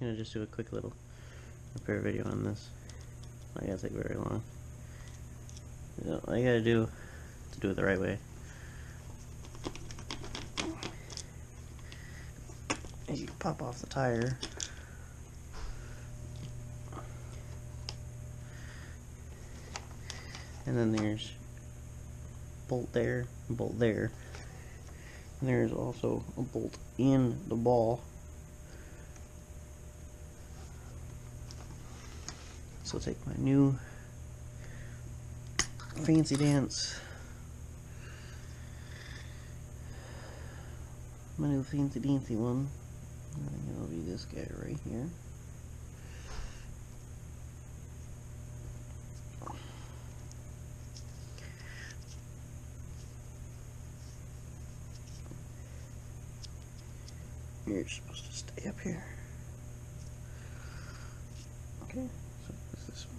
I'm gonna just do a quick little repair video on this. Not gonna take very long. You know, all you gotta do to do it the right way is you pop off the tire. And then there's bolt there, bolt there. And there's also a bolt in the ball. So I'll take my new fancy dance, my new fancy dancy one. I think it'll be this guy right here. You're supposed to stay up here. Okay, so what's this one?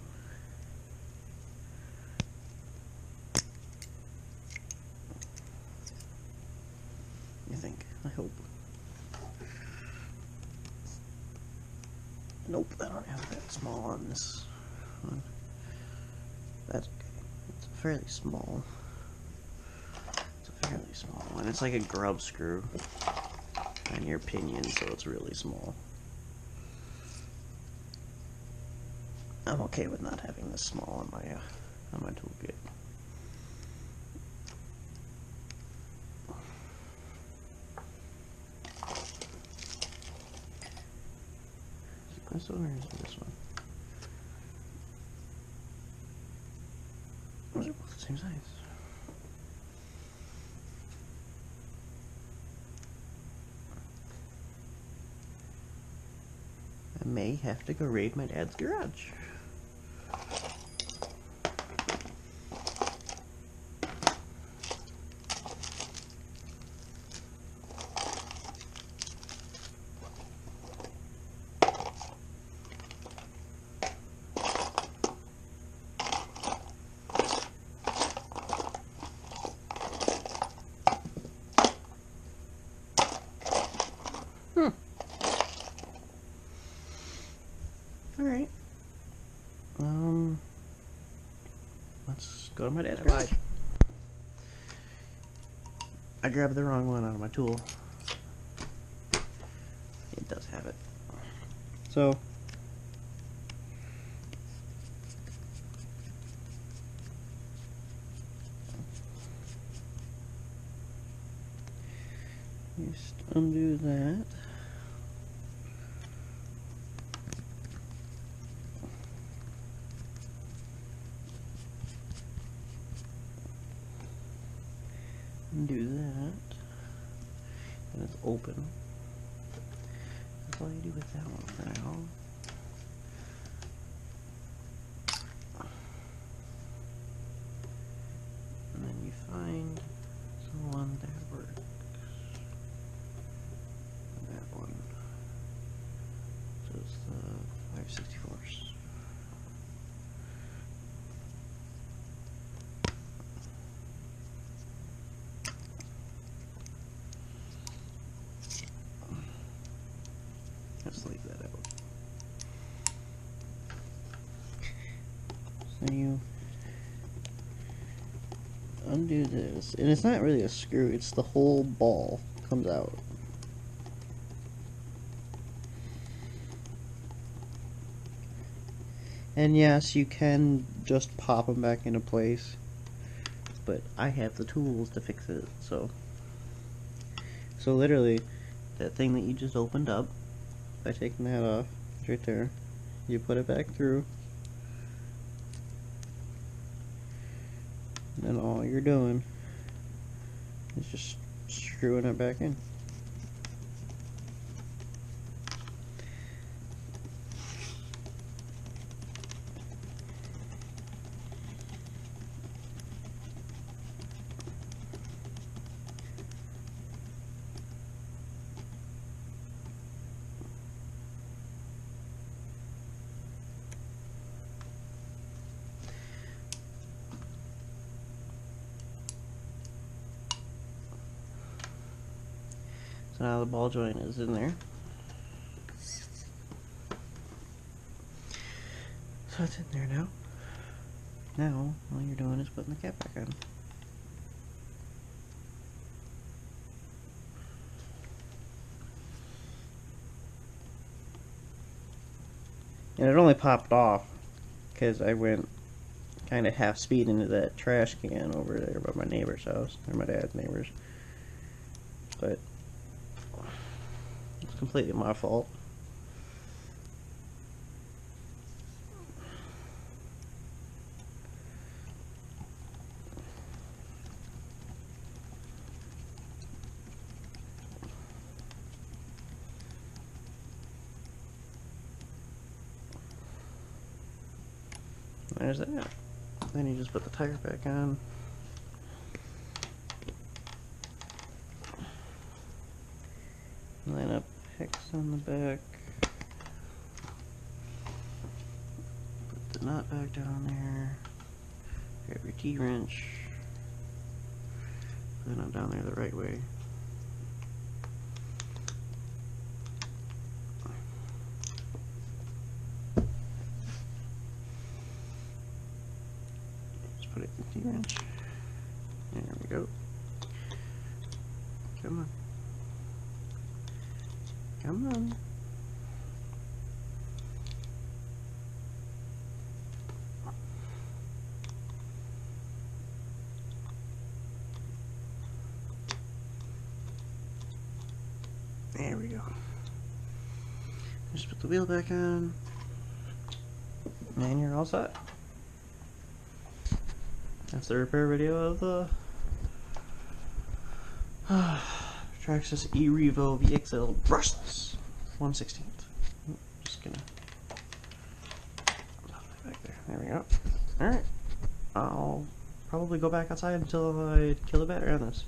You think? I hope. Nope, I don't have that small on this one. That's okay. It's fairly small. It's a fairly small one. It's like a grub screw on your pinion, so it's really small. I'm okay with not having this small on my toolkit. Is it this one or is it this one? Or is it both the same size? I may have to go raid my dad's garage. Alright. Let's go to my dad's garage. I grabbed the wrong one out of my tool. It does have it. So, just undo that. Undo that. And it's open. That's all you do with that one for now. And then you find someone that works. That one. So it's the 564s. Just leave that out. So you undo this, and it's not really a screw, it's the whole ball comes out. And yes, you can just pop them back into place, but I have the tools to fix it, so literally, that thing that you just opened up, by taking that off, it's right there, you put it back through, and then all you're doing is just screwing it back in. So now the ball joint is in there. So it's in there now. Now, all you're doing is putting the cap back on. And it only popped off because I went kind of half speed into that trash can over there by my neighbor's house, or my dad's neighbor's. But it's completely my fault. There's that. Then you just put the tire back on. Line up hex on the back. Put the nut back down there. Grab your T-wrench. Put the nut down there the right way. Put it in the wrench. There we go. Come on. Come on. There we go. Just put the wheel back on. And you're all set. That's the repair video of the Traxxas E-Revo VXL brushless 1/16. Just gonna put it back there. There we go. Alright. I'll probably go back outside until I kill the battery on this.